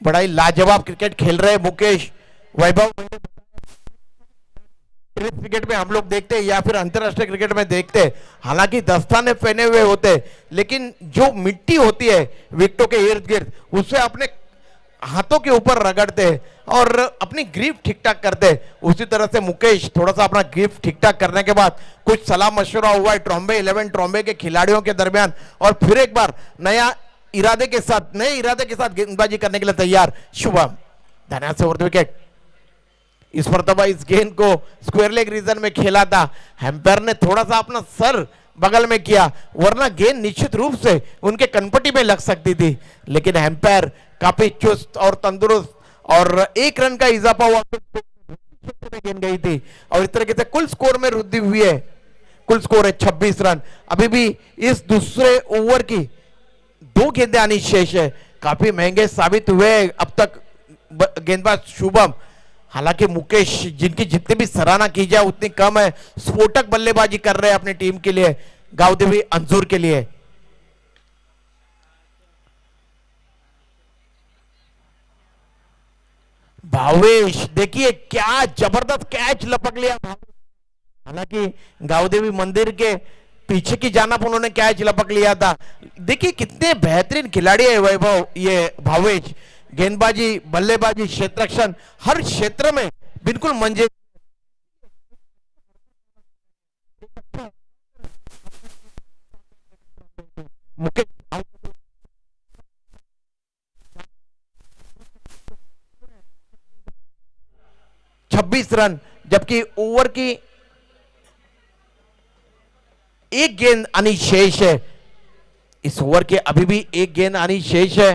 [SPEAKER 3] बड़ा ही लाजवाब क्रिकेट खेल रहे मुकेश। वैभव क्रिकेट में हम लोग देखते हैं या फिर अंतरराष्ट्रीय क्रिकेट में देखते हैं, हालांकि दस्ताने पहने हुए होते लेकिन जो मिट्टी होती है विकेटों के इर्द गिर्द उसे अपने हाथों के ऊपर रगड़ते और अपनी ग्रिप ठीक ठाक करते। उसी तरह से मुकेश थोड़ा सा अपना ग्रिप ठीक ठाक करने के बाद कुछ सलाह मशवरा हुआ है ट्रॉम्बे 11 ट्रॉम्बे के खिलाड़ियों के दरमियान और फिर एक बार नए इरादे के साथ गेंदबाजी करने के लिए तैयार शुभम। धन्यवाद से ओवर विकेट। इस मरतबा इस गेंद को स्क्वायर लेग रीजन में खेला था। एम्पायर ने थोड़ा सा अपना सर बगल में किया, वरना गेंद निश्चित रूप से उनके कनपटी में लग सकती थी, लेकिन एम्पायर काफी चुस्त और तंदुरुस्त और 1 रन का इजाफा हुआ में गेंद गई थी और इस तरीके से कुल स्कोर में वृद्धि हुई है। कुल स्कोर है 26 रन। अभी भी इस दूसरे ओवर की 2 गेंदें आनी शेष है। काफी महंगे साबित हुए अब तक गेंदबाज शुभम। हालांकि मुकेश जिनकी जितनी भी सराहना की जाए उतनी कम है। स्फोटक बल्लेबाजी कर रहे हैं अपनी टीम के लिए, गावदेवी अंजुर के लिए। भावेश देखिए क्या जबरदस्त कैच लपक लिया। हालांकि गावदेवी मंदिर के पीछे की जानब उन्होंने कैच लपक लिया था। देखिए कितने बेहतरीन खिलाड़ी है वैभव ये भावेश। गेंदबाजी बल्लेबाजी क्षेत्ररक्षण हर क्षेत्र में बिल्कुल मंजे। मुकेश 26 रन, जबकि ओवर की 1 गेंद आनी शेष है। इस ओवर के अभी भी 1 गेंद आनी शेष है।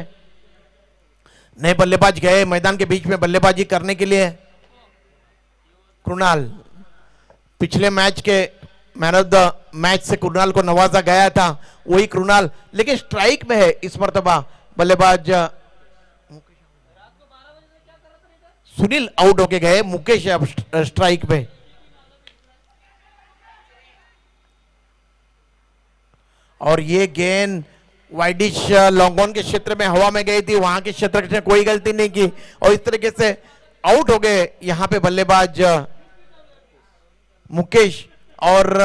[SPEAKER 3] नए बल्लेबाज गए मैदान के बीच में बल्लेबाजी करने के लिए। कृणाल पिछले मैच के मैन ऑफ द मैच से कृणाल को नवाजा गया था, वही कृणाल लेकिन स्ट्राइक में है इस मर्तबा। बल्लेबाज सुनील आउट होके गए, मुकेश अब स्ट्राइक में। और ये गेंद वाइडिश लॉन्ग ऑन के क्षेत्र में हवा में गई थी, वहां के क्षेत्र ने कोई गलती नहीं की और इस तरीके से आउट हो गए यहां पे बल्लेबाज मुकेश। और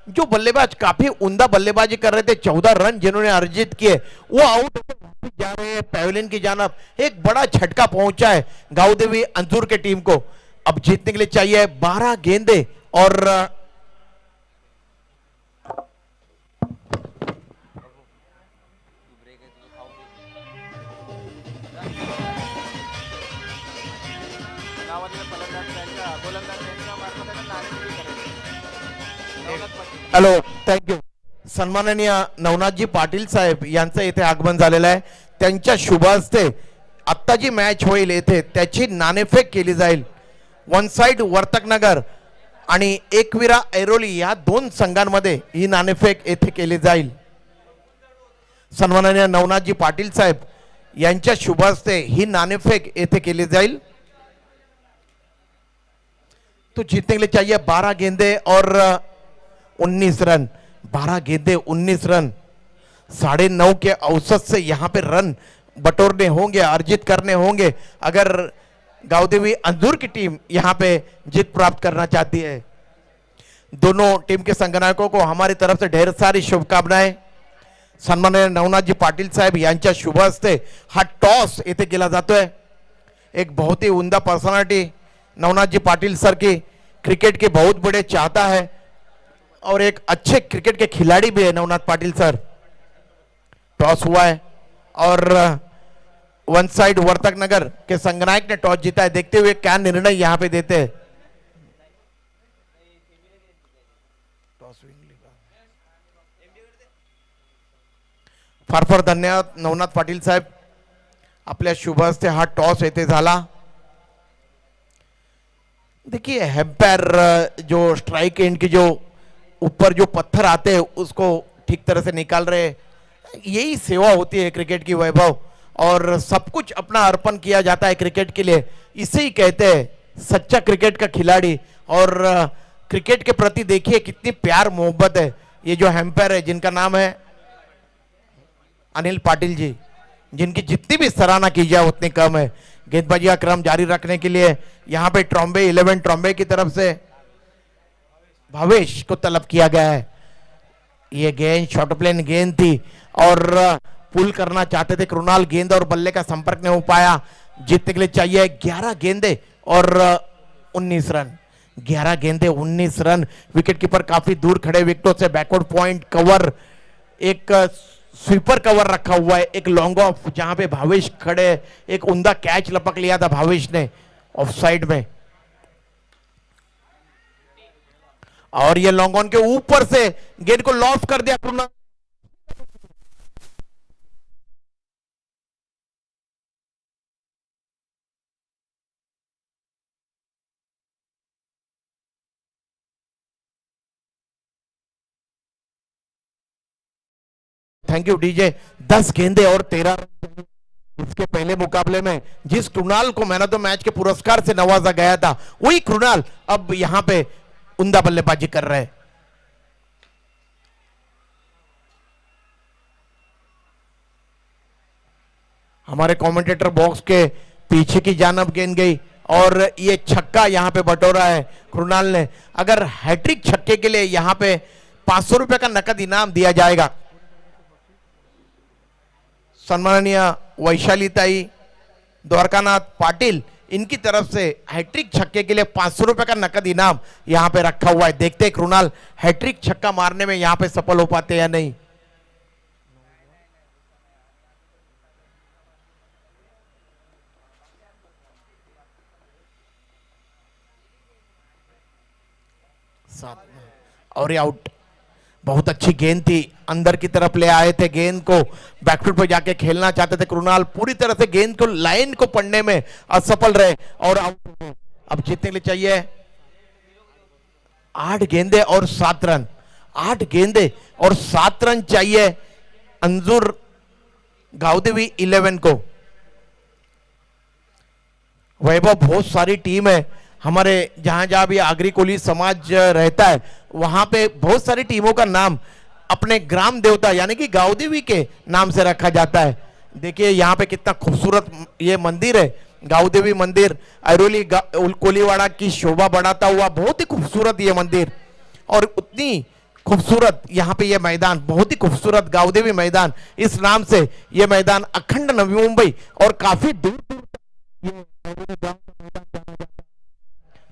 [SPEAKER 3] जो बल्लेबाज काफी उम्दा बल्लेबाजी कर रहे थे, 14 रन जिन्होंने अर्जित किए, वो आउट होकर वापस जा रहे हैं पैवेलियन की जानब। एक बड़ा झटका पहुंचा है गावदेवी अंजुर के टीम को। अब जीतने के लिए चाहिए 12 गेंदे और हॅलो, थँक्यू. सन्माननीय नवनाथजी पाटील साहेब यांचं येथे आगमन झालेलं आहे. त्यांच्या शुभ हस्ते आत्ता जी मॅच होईल येथे त्याची नाणेफेक केली जाईल. वन साइड वर्तकनगर आणि एकविरा ऐरोली या दोन संघांमध्ये ही नाणेफेक येथे केली जाईल. सन्माननीय नवनाथजी पाटील साहेब यांच्या शुभ हस्ते ही नाणेफेक येथे केली जाईल. तो जीतने के लिए चाहिए 12 गेंदे और 19 रन. 12 गेंदे 19 रन, 9.5 के औसत से यहाँ पे रन बटोरने होंगे, अर्जित करने होंगे अगर गावदेवी अंजूर की टीम यहाँ पे जीत प्राप्त करना चाहती है. दोनों टीम के संगनायकों को हमारी तरफ से ढेर सारी शुभकामनाएं. सन्माननीय नवनाथजी पाटील साहेब यांच्या शुभ हस्ते हा टॉस येथे केला जातोय. एक बहुत ही उम्दा पर्सनालिटी नवनाथजी पाटिल सर की, क्रिकेट के बहुत बड़े चाहता है और एक अच्छे क्रिकेट के खिलाड़ी भी है नवनाथ पाटिल सर. टॉस हुआ है और वन साइड वर्तकनगर के संगनायक ने टॉस जीता है. देखते हुए क्या निर्णय यहां पे देते हैं. फार फार धन्यवाद नवनाथ पाटील साहेब. आपल्या शुभ हस्ते हा टॉस येथे झाला. देखिए हेम्पायर जो स्ट्राइक एंड की जो ऊपर जो पत्थर आते हैं उसको ठीक तरह से निकाल रहे, यही सेवा होती है क्रिकेट की वैभव. और सब कुछ अपना अर्पण किया जाता है क्रिकेट के लिए, इसे ही कहते हैं सच्चा क्रिकेट का खिलाड़ी. और क्रिकेट के प्रति देखिए कितनी प्यार मोहब्बत है. ये जो हेम्पायर है जिनका नाम है अनिल पाटिल जी, जिनकी जितनी भी सराहना की जाए उतनी कम है. गेंदबाजी का क्रम जारी रखने के लिए यहाँ पे ट्रॉम्बे 11 ट्रॉम्बे की तरफ से भावेश को तलब किया गया है. ये गेंद शॉर्ट प्लेन गेंद थी और पुल करना चाहते थे कृणाल. गेंद और बल्ले का संपर्क नहीं हो पाया. जीतने के लिए चाहिए 11 गेंदे और 19 रन. 11 गेंदे 19 रन. विकेट कीपर काफी दूर खड़े विकेटों से. बैकवर्ड पॉइंट कवर, एक स्वीपर कवर रखा हुआ है, एक लॉन्ग ऑफ जहां पे भावेश खड़े. एक उम्दा कैच लपक लिया था भावेश ने ऑफ साइड में, और ये लॉन्ग ऑन के ऊपर से गेंद को लॉस कर दिया कृणाल. Thank you DJ. 10 गेंदे और 13 रन. इसके पहले मुकाबले में जिस कृणाल को मैन ऑफ द मैच के पुरस्कार से नवाजा गया था, वही कृणाल अब यहां पे उम्दा बल्लेबाजी कर रहे हैं. हमारे कमेंटेटर बॉक्स के पीछे की जानब गेंद गई और ये छक्का यहां पे बटोरा है कृणाल ने. अगर हैट्रिक छक्के के लिए यहां पे 500 रुपए का नकद इनाम दिया जाएगा. सम्माननीय वैशालीताई द्वारकानाथ पाटिल, इनकी तरफ से हैट्रिक छक्के के लिए 500 रुपए का नकद इनाम यहां पे रखा हुआ है. देखते हैं कृणाल हैट्रिक छक्का मारने में यहां पे सफल हो पाते या नहीं. और आउट. बहुत अच्छी गेंद थी, अंदर की तरफ ले आए थे गेंद को. बैकफुट पर जाके खेलना चाहते थे कृणाल. पूरी तरह से गेंद को लाइन को पढ़ने में असफल रहे और आउट. अब जीतने के लिए चाहिए 8 गेंदे और 7 रन. 8 गेंदे और 7 रन चाहिए अंजुर गावदेवी 11 को. वैभव बहुत सारी टीम है हमारे, जहां जहां भी आगरी कोली समाज रहता है वहां पे बहुत सारी टीमों का नाम अपने ग्राम देवता यानी कि गावदेवी के नाम से रखा जाता है. देखिए यहाँ पे कितना खूबसूरत ये मंदिर है, गावदेवी मंदिर. ऐरोली कोलीवाड़ा की शोभा बढ़ाता हुआ बहुत ही खूबसूरत ये मंदिर, और उतनी खूबसूरत यहाँ पे ये मैदान, बहुत ही खूबसूरत गावदेवी मैदान. इस नाम से ये मैदान अखंड नवी मुंबई और काफी दूर दूर तक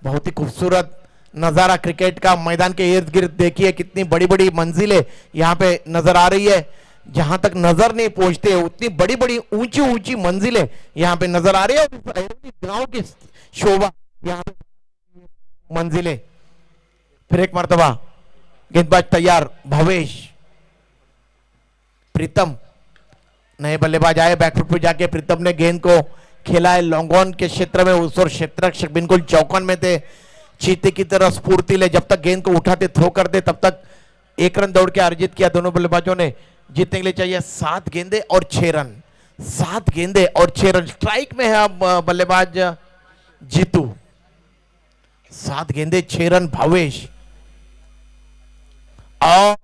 [SPEAKER 3] बहुत ही खूबसूरत नजारा क्रिकेट का. मैदान के इर्द गिर्द देखिए कितनी बड़ी बड़ी मंजिलें यहाँ पे नजर आ रही है. जहां तक नजर नहीं पहुंचते उतनी बड़ी बड़ी ऊंची ऊंची मंजिलें यहाँ पे नजर आ रही है. गांव की शोभा यहाँ पे मंजिलें. फिर एक मर्तबा गेंदबाज तैयार, भावेश, प्रीतम, नए बल्लेबाज आए, बैकफुट पे जाके प्रीतम ने गेंद को खेला है लॉन्ग ऑन के क्षेत्र में। उस और क्षेत्र रक्षक बिल्कुल चौकन में थे, चीते की तरह स्फूर्ति ले, जब तक गेंद को उठाते थ्रो करते तब तक 1 रन दौड़ के अर्जित किया दोनों बल्लेबाजों ने। जीतने के लिए चाहिए 7 गेंदे और 6 रन, 7 गेंदे और 6 रन। स्ट्राइक में है अब बल्लेबाज जीतू, 7 गेंदे 6 रन भावेश। और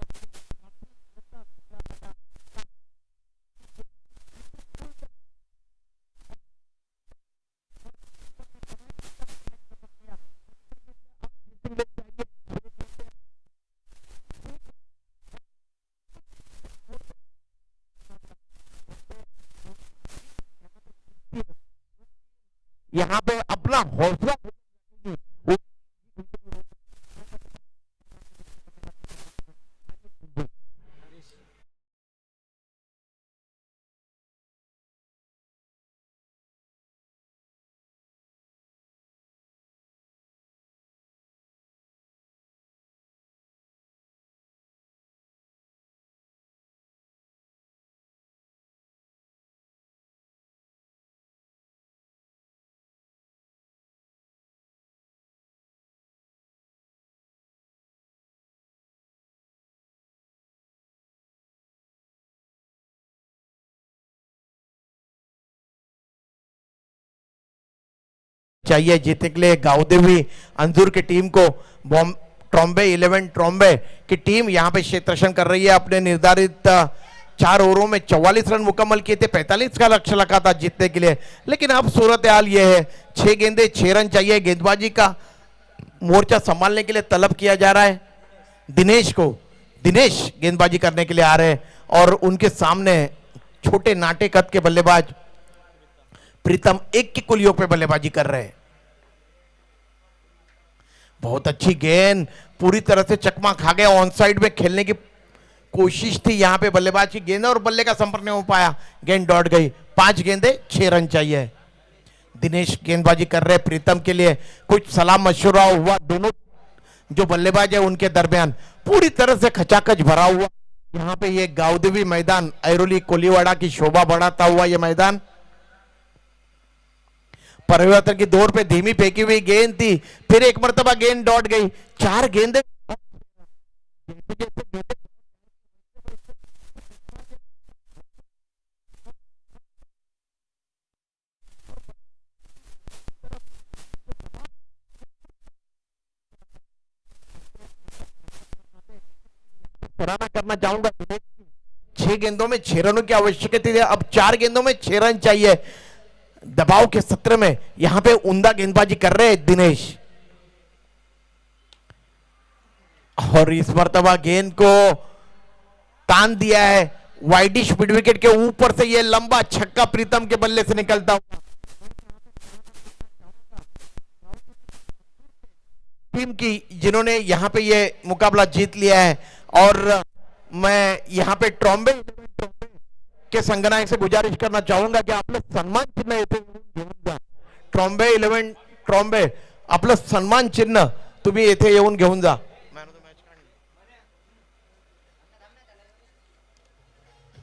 [SPEAKER 3] यहां पे अपना हौसला चाहिए जीतने के लिए। गावदेवी अंजुर की टीम को ट्रॉम्बे 11 ट्रॉम्बे की टीम यहां पे क्षेत्ररक्षण कर रही है। अपने निर्धारित 4 ओवरों में 44 रन मुकम्मल किए थे, 45 का लक्ष्य लगा था जीतने के लिए, लेकिन अब सूरत हाल यह है 6 गेंदे 6 रन चाहिए। गेंदबाजी का मोर्चा संभालने के लिए तलब किया जा रहा है दिनेश को। दिनेश गेंदबाजी करने के लिए आ रहे हैं और उनके सामने छोटे नाटे कद के बल्लेबाज प्रीतम 1 की कुलियों पे बल्लेबाजी कर रहे हैं। बहुत अच्छी गेंद, पूरी तरह से चकमा खा गया। ऑन साइड में खेलने की कोशिश थी यहां पे बल्लेबाज की, गेंद और बल्ले का संपर्क नहीं हो पाया, गेंद दौड़ गई। 5 गेंदे 6 रन चाहिए। दिनेश गेंदबाजी कर रहे हैं प्रीतम के लिए। कुछ सलाह मशवरा हुआ दोनों जो बल्लेबाज है उनके दरमियान, पूरी तरह से खचाखच भरा हुआ यहां पे ये गावदेवी मैदान, ऐरोली कोलीवाड़ा की शोभा बढ़ाता हुआ ये मैदान। परिवर्तन की दौर पे धीमी फेंकी हुई गेंद थी, फिर एक मर्तबा गेंद दौड़ गई। 4 गेंदे सराहना करना चाहूंगा। 6 गेंदों में 6 रनों की आवश्यकता थी, अब 4 गेंदों में 6 रन चाहिए। दबाव के सत्र में यहां पे उमदा गेंदबाजी कर रहे हैं दिनेश, और इस मर्तबा गेंद को तान दिया है वाइडिश मिड विकेट के ऊपर से। यह लंबा छक्का प्रीतम के बल्ले से निकलता हुआ टीम की, जिन्होंने यहां पे ये मुकाबला जीत लिया है। और मैं यहां पे ट्रॉम्बे के संगनायक से गुजारिश करना चाहूंगा की आपलं सन्मान चिन्ह येथे घेऊन जा। ट्रॉम्बे 11 ट्रॉम्बे आपलं सन्मान चिन्ह तुम्ही येथे येऊन घेऊन जा।